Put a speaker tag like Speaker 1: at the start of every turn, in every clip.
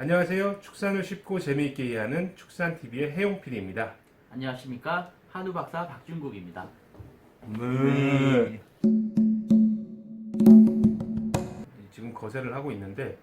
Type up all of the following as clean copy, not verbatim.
Speaker 1: 안녕하세요. 축산을 쉽고 재미있게 이해하는 축산TV의 해용PD입니다.
Speaker 2: 안녕하십니까, 한우 박사 박준국입니다.
Speaker 1: 네. 지금 거세를 하고 있는데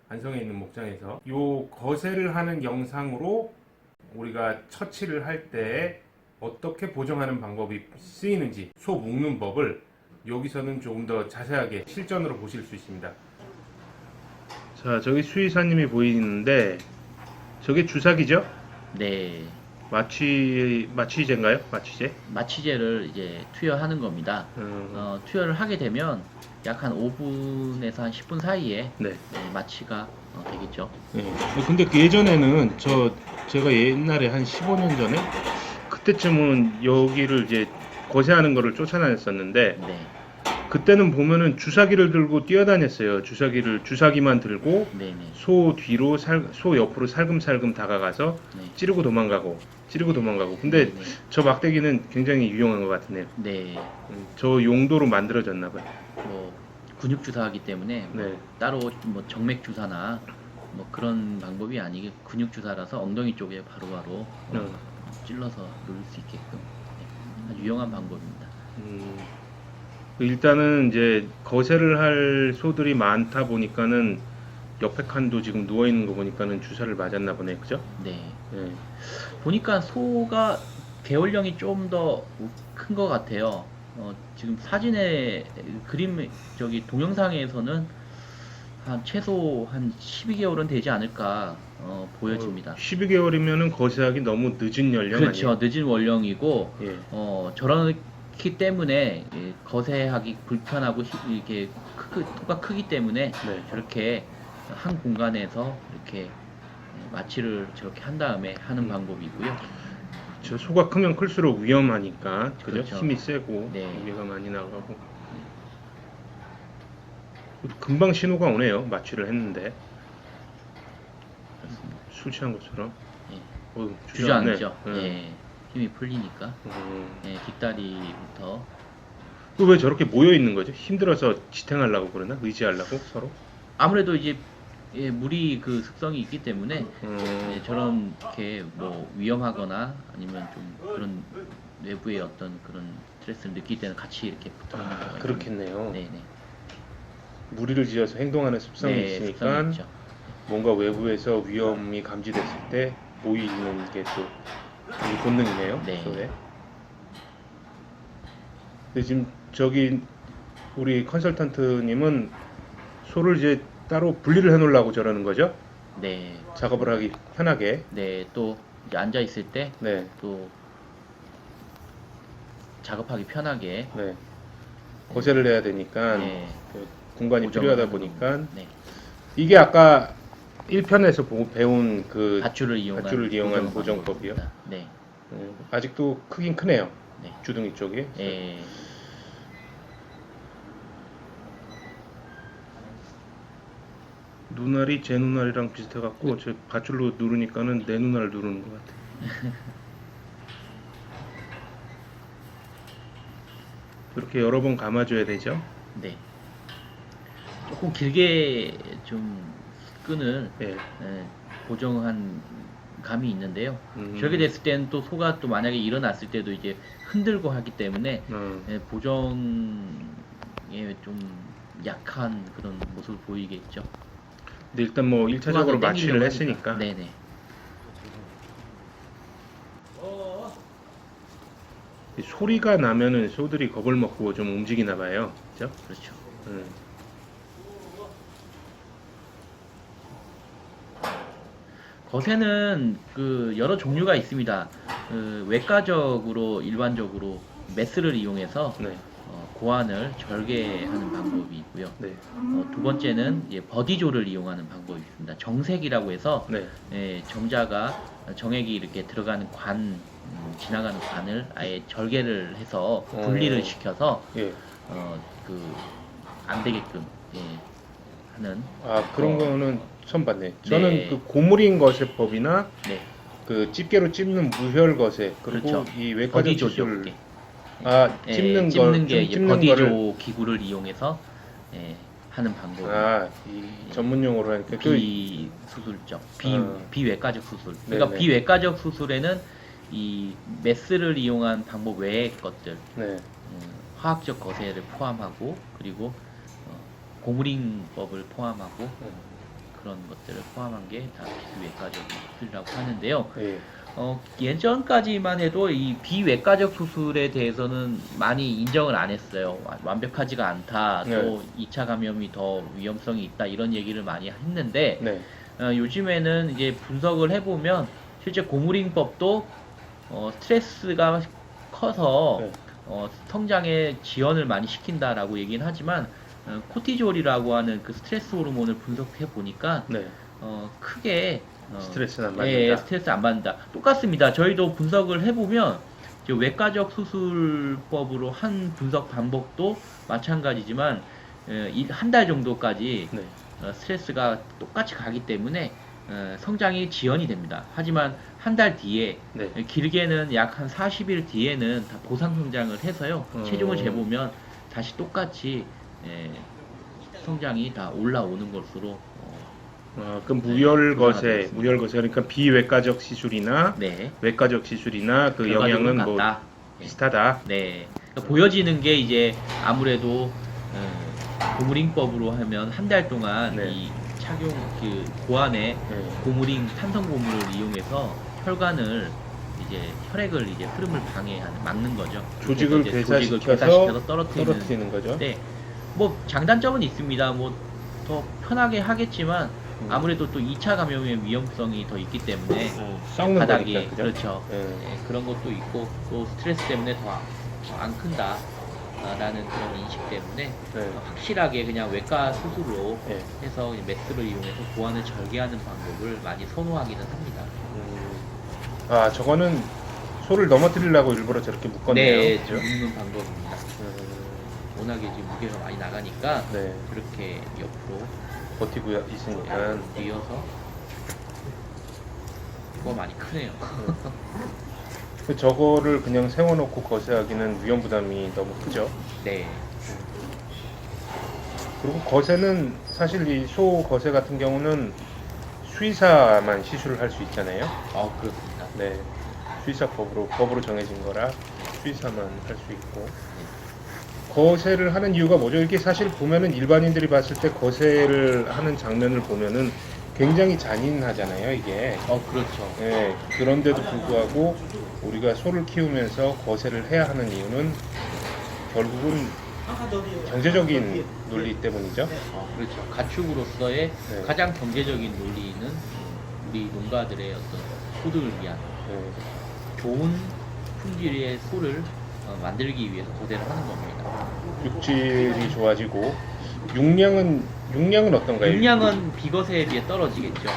Speaker 1: 안성에 있는 목장에서 요 거세를 하는 영상으로 우리가 처치를 할 때 어떻게 보정하는 방법이 쓰이는지 소 묶는 법을 여기서는 조금 더 자세하게 실전으로 보실 수 있습니다. 자, 저기 수의사님이 보이는데 저게 주사기죠?
Speaker 2: 네,
Speaker 1: 마취제인가요? 마취제?
Speaker 2: 마취제를 이제 투여하는 겁니다. 투여를 하게 되면 약 한 5분에서 한 10분 사이에
Speaker 1: 네.
Speaker 2: 마취가 되겠죠.
Speaker 1: 네. 근데 그 예전에는 제가 옛날에 한 15년 전에 그때쯤은 여기를 이제 거세하는 거를 쫓아다녔었는데
Speaker 2: 네,
Speaker 1: 그때는 보면은 주사기를 들고 뛰어다녔어요. 주사기만 들고
Speaker 2: 네네,
Speaker 1: 소 뒤로 소 옆으로 살금살금 다가가서
Speaker 2: 네,
Speaker 1: 찌르고 도망가고. 근데
Speaker 2: 네네.
Speaker 1: 저 막대기는 굉장히 유용한 것 같네요.
Speaker 2: 네,
Speaker 1: 저 용도로 만들어졌나 봐요.
Speaker 2: 뭐 근육 주사하기 때문에 뭐
Speaker 1: 네.
Speaker 2: 따로 뭐 정맥 주사나 뭐 그런 방법이 아니게 근육 주사라서 엉덩이 쪽에 바로바로 찔러서 누를 수 있게끔 아주 유용한 방법입니다.
Speaker 1: 일단은 이제 거세를 할 소들이 많다 보니까는 옆에 칸도 지금 누워 있는 거 보니까는 주사를 맞았나 보네, 그죠?
Speaker 2: 네.
Speaker 1: 네.
Speaker 2: 보니까 소가 개월령이 좀 더 큰 것 같아요. 지금 사진에 그림 저기 동영상에서는 한 최소 한 12개월은 되지 않을까 보여집니다.
Speaker 1: 12개월이면은 거세하기 너무 늦은 연령
Speaker 2: 그렇죠.
Speaker 1: 아니에요?
Speaker 2: 늦은 원령이고
Speaker 1: 예.
Speaker 2: 저렇기 때문에 거세하기 불편하고 이렇게 소가 크기 때문에
Speaker 1: 네.
Speaker 2: 저렇게 한 공간에서 이렇게 마취를 저렇게 한 다음에 하는 방법이고요.
Speaker 1: 저 소가 크면 클수록 위험하니까, 그죠?
Speaker 2: 그렇죠.
Speaker 1: 힘이 세고
Speaker 2: 네.
Speaker 1: 무게가 많이 나가고. 금방 신호가 오네요. 마취를 했는데
Speaker 2: 그렇습니다.
Speaker 1: 술 취한 것처럼.
Speaker 2: 예.
Speaker 1: 주저앉네.
Speaker 2: 주저앉죠. 예. 힘이 풀리니까. 예, 뒷다리부터.
Speaker 1: 왜 저렇게 모여 있는 거죠? 힘들어서 지탱하려고 그러나? 의지하려고 서로?
Speaker 2: 아무래도 이제 물이 그 습성이 있기 때문에 저렇게 뭐 위험하거나 아니면 좀 그런 외부의 어떤 그런 스트레스를 느낄 때는 같이 이렇게 붙어 있는 거예요.
Speaker 1: 그렇겠네요.
Speaker 2: 네네.
Speaker 1: 무리를 지어서 행동하는 습성이
Speaker 2: 네,
Speaker 1: 있으니까
Speaker 2: 습성이 있죠.
Speaker 1: 뭔가 외부에서 위험이 감지됐을 때 모이는 게 또 이 본능이네요.
Speaker 2: 네.
Speaker 1: 소에. 근데 지금 저기 우리 컨설턴트님은 소를 이제 따로 분리를 해놓으려고 저러는 거죠?
Speaker 2: 네.
Speaker 1: 작업을 하기 편하게.
Speaker 2: 네, 또 이제 앉아 있을 때
Speaker 1: 네,
Speaker 2: 또 작업하기 편하게
Speaker 1: 네. 거세를 해야 되니까
Speaker 2: 네,
Speaker 1: 그 공간이
Speaker 2: 고정을
Speaker 1: 필요하다
Speaker 2: 하는
Speaker 1: 보니까
Speaker 2: 겁니다. 네,
Speaker 1: 이게 아까 1편에서 배운 그
Speaker 2: 밧줄을 이용한
Speaker 1: 보정법이요.
Speaker 2: 방법입니다. 네,
Speaker 1: 아직도 크긴 크네요.
Speaker 2: 네,
Speaker 1: 주둥이 쪽이.
Speaker 2: 예,
Speaker 1: 눈알이 제 눈알이랑 비슷해갖고 제 밧줄로 누르니까는 내 눈알을 누르는 것 같아. 이렇게 여러 번 감아줘야 되죠.
Speaker 2: 네. 조금 길게 좀 끈을
Speaker 1: 예.
Speaker 2: 고정한 감이 있는데요.
Speaker 1: 음.
Speaker 2: 저렇게 됐을 때는 또 소가 또 만약에 일어났을 때도 이제 흔들고 하기 때문에 보정에 좀 약한 그런 모습을 보이겠죠.
Speaker 1: 근데 일단 뭐 1차적으로 마취를 했으니까.
Speaker 2: 네네.
Speaker 1: 이 소리가 나면은 소들이 겁을 먹고 좀 움직이나 봐요. 그죠?
Speaker 2: 그렇죠. 거세는 그 여러 종류가 있습니다. 그 외과적으로 일반적으로 메스를 이용해서
Speaker 1: 네.
Speaker 2: 고환을 절개하는 방법이 있고요.
Speaker 1: 네.
Speaker 2: 두 번째는 이제 버디조를 이용하는 방법이 있습니다. 정색이라고 해서
Speaker 1: 네.
Speaker 2: 정액이 이렇게 들어가는 지나가는 관을 아예 절개를 해서 분리를 시켜서
Speaker 1: 예.
Speaker 2: 안 되게끔 하는.
Speaker 1: 그런 거는 처음 봤네. 저는
Speaker 2: 네.
Speaker 1: 그 고무린 거세법이나
Speaker 2: 네.
Speaker 1: 그 집게로 찝는 무혈 거세 그리고
Speaker 2: 그렇죠.
Speaker 1: 이 외과적
Speaker 2: 버디조죠.
Speaker 1: 기술
Speaker 2: 그게.
Speaker 1: 찝는
Speaker 2: 찝는 게 이제
Speaker 1: 찝는
Speaker 2: 버디조
Speaker 1: 거를
Speaker 2: 기구를 이용해서 하는 방법.
Speaker 1: 이 전문 용어로 하니까
Speaker 2: 비수술적, 비외과적 수술. 그러니까
Speaker 1: 네네.
Speaker 2: 비외과적 수술에는 이 메스를 이용한 방법 외의 것들,
Speaker 1: 네.
Speaker 2: 화학적 거세를 포함하고 그리고 고무링법을 포함하고 그런 것들을 포함한 게 다 비외과적 수술이라고 하는데요.
Speaker 1: 예.
Speaker 2: 예전까지만 해도 이 비외과적 수술에 대해서는 많이 인정을 안 했어요. 완벽하지가 않다. 또 2차 감염이 더 위험성이 있다. 이런 얘기를 많이 했는데
Speaker 1: 네.
Speaker 2: 요즘에는 이제 분석을 해보면 실제 고무링법도 스트레스가 커서
Speaker 1: 네.
Speaker 2: 성장에 지연을 많이 시킨다라고 얘기는 하지만 코티졸이라고 하는 그 스트레스 호르몬을 분석해 보니까
Speaker 1: 네.
Speaker 2: 크게
Speaker 1: 스트레스는 안 받는다.
Speaker 2: 스트레스 안 받는다. 똑같습니다. 저희도 분석을 해보면 외과적 수술법으로 한 분석 방법도 마찬가지지만 한 달 정도까지
Speaker 1: 네.
Speaker 2: 스트레스가 똑같이 가기 때문에 성장이 지연이 됩니다. 하지만 한 달 뒤에
Speaker 1: 네.
Speaker 2: 길게는 약 한 40일 뒤에는 다 보상 성장을 해서요. 체중을 재보면 다시 똑같이 성장이 다 올라오는 것으로
Speaker 1: 그럼 무혈거세,
Speaker 2: 조사가
Speaker 1: 무혈거세 그러니까 비외과적 시술이나
Speaker 2: 네.
Speaker 1: 외과적 시술이나 그
Speaker 2: 결과적으로
Speaker 1: 영향은 뭐
Speaker 2: 같다.
Speaker 1: 비슷하다.
Speaker 2: 네. 그러니까 보여지는 게 이제 아무래도 고무링법으로 하면 한 달 동안
Speaker 1: 네.
Speaker 2: 이 착용 그 고안에 고무링 탄성 고무를 이용해서 혈관을 이제 혈액을 이제 흐름을 막는 거죠.
Speaker 1: 조직을
Speaker 2: 그래서 이제
Speaker 1: 괴사시켜서
Speaker 2: 떨어뜨리는
Speaker 1: 거죠.
Speaker 2: 네. 뭐 장단점은 있습니다. 뭐 더 편하게 하겠지만 아무래도 또 2차 감염의 위험성이 더 있기 때문에
Speaker 1: 썩는
Speaker 2: 바닥이
Speaker 1: 거니까, 그죠?
Speaker 2: 그렇죠. 네, 그런 것도 있고 또 스트레스 때문에 더 안 큰다. 라는 그런 인식 때문에 확실하게 그냥 외과 수술로 해서 메스를 이용해서 고환을 절개하는 방법을 많이 선호하기는 합니다.
Speaker 1: 저거는 소를 넘어뜨리려고 일부러 저렇게 묶었네요.
Speaker 2: 네,
Speaker 1: 그죠?
Speaker 2: 묶는 방법입니다. 워낙에 지금 무게가 많이 나가니까
Speaker 1: 네.
Speaker 2: 그렇게 옆으로
Speaker 1: 버티고 있으니까.
Speaker 2: 뛰어서 그거 많이 크네요.
Speaker 1: 저거를 그냥 세워놓고 거세하기는 위험 부담이 너무 크죠.
Speaker 2: 네.
Speaker 1: 그리고 거세는 사실 이 소 거세 같은 경우는 수의사만 시술을 할 수 있잖아요.
Speaker 2: 그렇습니다.
Speaker 1: 네, 수의사 법으로 정해진 거라 수의사만 할 수 있고. 거세를 하는 이유가 뭐죠? 이렇게 사실 보면은 일반인들이 봤을 때 거세를 하는 장면을 보면은 굉장히 잔인하잖아요, 이게.
Speaker 2: 그렇죠.
Speaker 1: 네, 그런데도 불구하고 우리가 소를 키우면서 거세를 해야 하는 이유는 결국은 경제적인 논리 때문이죠.
Speaker 2: 그렇죠. 가축으로서의 가장 경제적인 논리는 우리 농가들의 어떤 소득을 위한 좋은 품질의 소를 만들기 위해서 거세를 하는 겁니다.
Speaker 1: 육질이 좋아지고 육량은 어떤가요?
Speaker 2: 육량은 비거세에 비해 떨어지겠죠.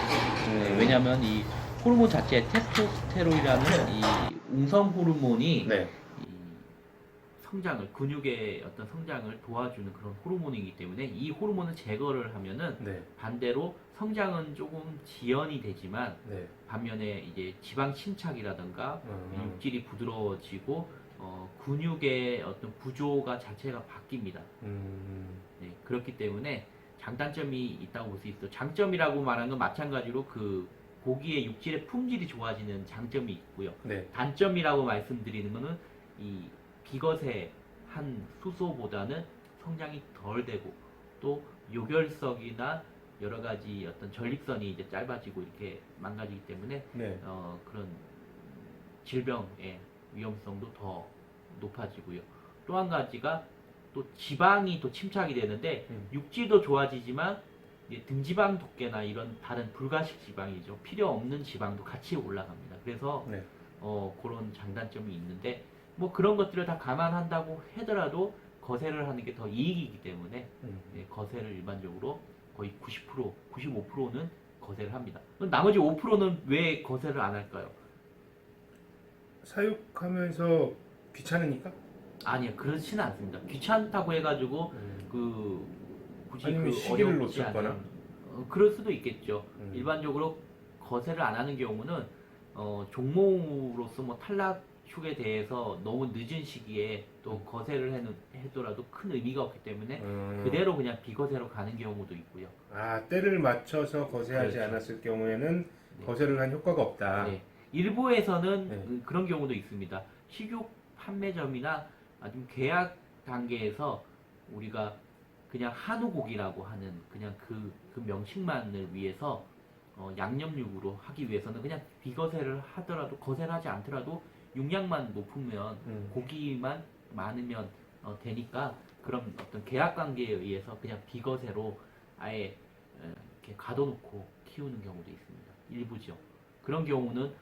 Speaker 2: 왜냐하면 이 호르몬 자체 테스토스테론이라는 이 웅성 호르몬이 이 성장을 근육의 어떤 성장을 도와주는 그런 호르몬이기 때문에 이 호르몬을 제거를 하면은 반대로 성장은 조금 지연이 되지만 반면에 이제 지방 침착이라든가 육질이 부드러워지고 근육의 어떤 구조가 자체가 바뀝니다. 네, 그렇기 때문에 장단점이 있다고 볼 수 있어. 장점이라고 말하는 건 마찬가지로 그 고기의 육질의 품질이 좋아지는 장점이 있고요. 단점이라고 말씀드리는 거는 이 비거세 한 수소보다는 성장이 덜 되고 또 요결석이나 여러 가지 어떤 전립선이 이제 짧아지고 이렇게 망가지기 때문에 그런 질병의 위험성도 더 높아지고요. 또 한 가지가 또 지방이 또 침착이 되는데 육질도 좋아지지만 등지방 독계나 이런 다른 불가식 지방이죠. 필요 없는 지방도 같이 올라갑니다. 그래서 그런 장단점이 있는데 뭐 그런 것들을 다 감안한다고 하더라도 거세를 하는 게 더 이익이기 때문에 거세를 일반적으로 거의 90%, 95%는 거세를 합니다. 그럼 나머지 5%는 왜 거세를 안 할까요?
Speaker 1: 사육하면서 귀찮으니까?
Speaker 2: 아니요, 그렇지는 않습니다. 귀찮다고 해가지고 굳이
Speaker 1: 아니면 시기를
Speaker 2: 어렵지
Speaker 1: 놓쳤거나?
Speaker 2: 않은 그럴 수도 있겠죠. 일반적으로 거세를 안 하는 경우는 종모로서 뭐 탈락
Speaker 3: 축에 대해서 너무 늦은 시기에 또 거세를 해더라도 큰 의미가 없기 때문에 그대로 그냥 비거세로 가는 경우도 있고요.
Speaker 1: 아, 때를 맞춰서 거세하지
Speaker 3: 그렇죠.
Speaker 1: 않았을 경우에는
Speaker 3: 네.
Speaker 1: 거세를 한 효과가 없다.
Speaker 3: 네. 일부에서는
Speaker 1: 네.
Speaker 3: 그런 경우도 있습니다. 식육 판매점이나 아니면 계약 단계에서 우리가 그냥 한우고기라고 하는 그냥 그 명칭만을 위해서 양념육으로 하기 위해서는 그냥 비거세를 하더라도 거세를 하지 않더라도 육량만 높으면 고기만 많으면 되니까 그런 어떤 계약 관계에 의해서 그냥 비거세로 아예 이렇게 가둬놓고 키우는 경우도 있습니다. 일부죠. 그런 경우는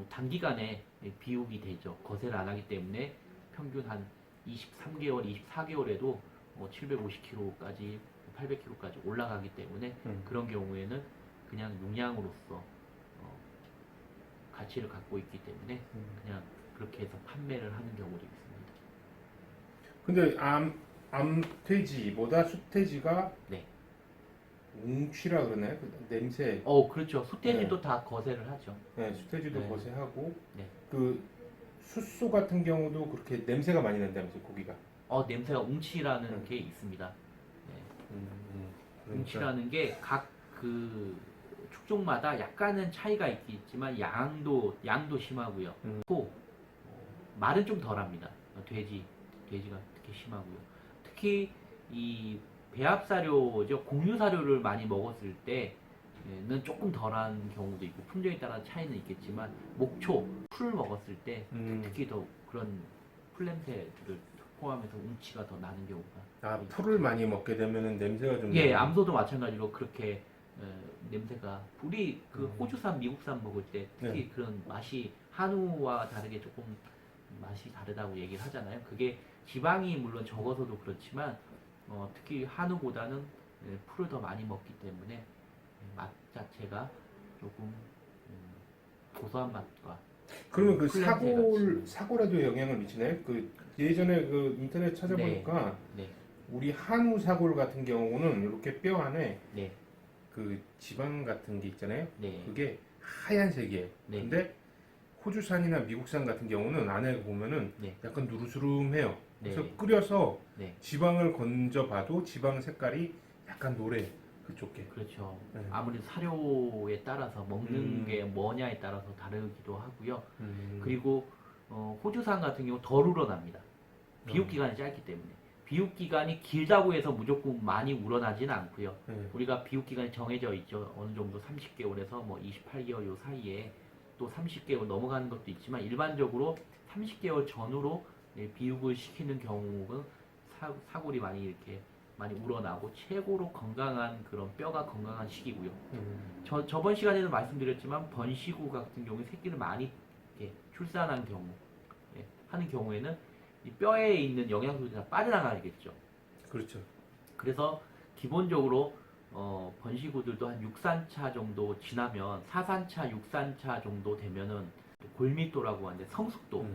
Speaker 3: 단기간에 비육이 되죠. 거세를 안 하기 때문에 평균 한 23개월, 24개월에도 750kg까지 800kg까지 올라가기 때문에 그런 경우에는 그냥 육량으로서 가치를 갖고 있기 때문에 그냥 그렇게 해서 판매를 하는 경우도 있습니다.
Speaker 1: 근데 암돼지보다 숫돼지가
Speaker 3: 네.
Speaker 1: 웅취라 그러나요? 그 냄새.
Speaker 3: 그렇죠. 숫돼지도 다 거세를 하죠.
Speaker 1: 네, 숫돼지도
Speaker 3: 네.
Speaker 1: 거세하고
Speaker 3: 네.
Speaker 1: 그 숫소 같은 경우도 그렇게 냄새가 많이 난다면서 고기가.
Speaker 3: 냄새가 웅치라는 게 있습니다. 네.
Speaker 1: 그러니까.
Speaker 3: 웅치라는 게 각 그 축종마다 약간은 차이가 있겠지만 양도 심하고요. 소, 말은 좀 덜합니다. 돼지가 특히 심하고요. 특히 이 배합 사료죠, 공유 사료를 많이 먹었을 때는 조금 덜한 경우도 있고 품종에 따라 차이는 있겠지만 목초, 풀을 먹었을 때 특히 더 그런 풀 냄새를 포함해서 웅치가 더 나는 경우가.
Speaker 1: 풀을 많이 먹게 되면은 냄새가 좀.
Speaker 3: 예,
Speaker 1: 나요.
Speaker 3: 암소도 마찬가지로 그렇게 냄새가 우리 그 호주산, 미국산 먹을 때 특히
Speaker 1: 네.
Speaker 3: 그런 맛이 한우와 다르게 조금 맛이 다르다고 얘기를 하잖아요. 그게 지방이 물론 적어서도 그렇지만 특히 한우보다는 풀을 더 많이 먹기 때문에 맛 자체가 조금 고소한 맛과
Speaker 1: 그러면 그
Speaker 3: 풀 냄새가
Speaker 1: 사고라도 영향을 미치나요? 그 예전에 그 인터넷 찾아보니까
Speaker 3: 네,
Speaker 1: 우리 한우 사골 같은 경우는 이렇게 뼈 안에
Speaker 3: 네,
Speaker 1: 그 지방 같은 게 있잖아요.
Speaker 3: 네,
Speaker 1: 그게 하얀색이에요.
Speaker 3: 네.
Speaker 1: 근데 호주산이나 미국산 같은 경우는 안에 보면은
Speaker 3: 네.
Speaker 1: 약간 누르스름해요. 그래서
Speaker 3: 네.
Speaker 1: 끓여서
Speaker 3: 네.
Speaker 1: 지방을 건져봐도 지방 색깔이 약간 노래 그쪽 게.
Speaker 3: 그렇죠.
Speaker 1: 네.
Speaker 3: 아무래도 사료에 따라서 먹는 게 뭐냐에 따라서 다르기도 하고요. 그리고 호주산 같은 경우 덜 우러납니다. 비육 기간이 짧기 때문에. 비육 기간이 길다고 해서 무조건 많이 우러나지는 않고요. 우리가 비육 기간이 정해져 있죠. 어느 정도 30개월에서 뭐 28개월 요 사이에 또 30개월 넘어가는 것도 있지만 일반적으로 30개월 전후로 비육을 시키는 경우는 사골이 많이 이렇게 많이 우러나고 최고로 건강한 그런 뼈가 건강한 시기고요. 저번 시간에도 말씀드렸지만 번시구 같은 경우에 새끼를 많이 출산한 경우 하는 경우에는 이 뼈에 있는 영양소들이 다 빠져나가겠죠.
Speaker 1: 그렇죠.
Speaker 3: 그래서 기본적으로 번시구들도 한 6산차 정도 지나면 4산차, 6산차 정도 되면은 골밀도라고 하는데 성숙도,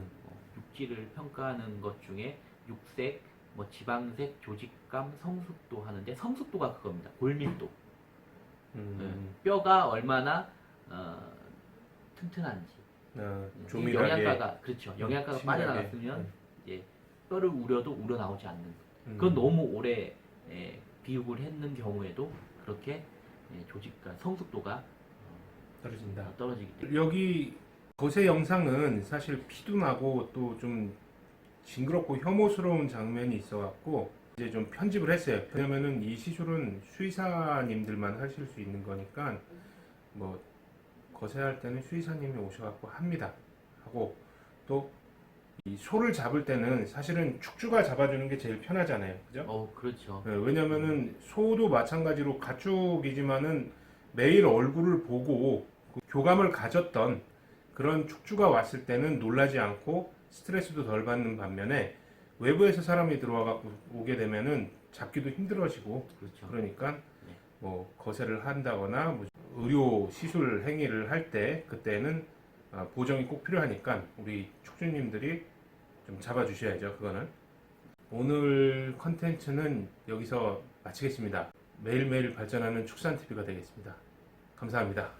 Speaker 3: 육질을 평가하는 것 중에 육색, 뭐 지방색, 조직감, 성숙도 하는데 성숙도가 그겁니다. 골밀도. 뼈가 얼마나 튼튼한지.
Speaker 1: 조밀하게.
Speaker 3: 영양가가 그렇죠. 영양가가
Speaker 1: 심하게.
Speaker 3: 빠져나갔으면 이제 뼈를 우려도 우러나오지 않는. 그건 너무 오래 비육을 했는 경우에도 그렇게 조직감, 성숙도가
Speaker 1: 떨어진다.
Speaker 3: 떨어지기 때문에.
Speaker 1: 여기 거세 영상은 사실 피도 나고 또 좀 징그럽고 혐오스러운 장면이 있어갖고 이제 좀 편집을 했어요. 왜냐면은 이 시술은 수의사님들만 하실 수 있는 거니까 뭐 거세할 때는 수의사님이 오셔갖고 합니다. 하고 또 이 소를 잡을 때는 사실은 축주가 잡아주는 게 제일 편하잖아요. 그죠?
Speaker 3: 그렇죠.
Speaker 1: 왜냐면은 소도 마찬가지로 가축이지만은 매일 얼굴을 보고 그 교감을 가졌던 그런 축주가 왔을 때는 놀라지 않고 스트레스도 덜 받는 반면에 외부에서 사람이 들어와 오게 되면은 잡기도 힘들어지고
Speaker 3: 그렇죠.
Speaker 1: 그러니까
Speaker 3: 네.
Speaker 1: 뭐 거세를 한다거나 뭐 의료 시술 행위를 할 때 그때는 보정이 꼭 필요하니까 우리 축주님들이 좀 잡아주셔야죠. 그거는. 오늘 컨텐츠는 여기서 마치겠습니다. 매일매일 발전하는 축산TV가 되겠습니다. 감사합니다.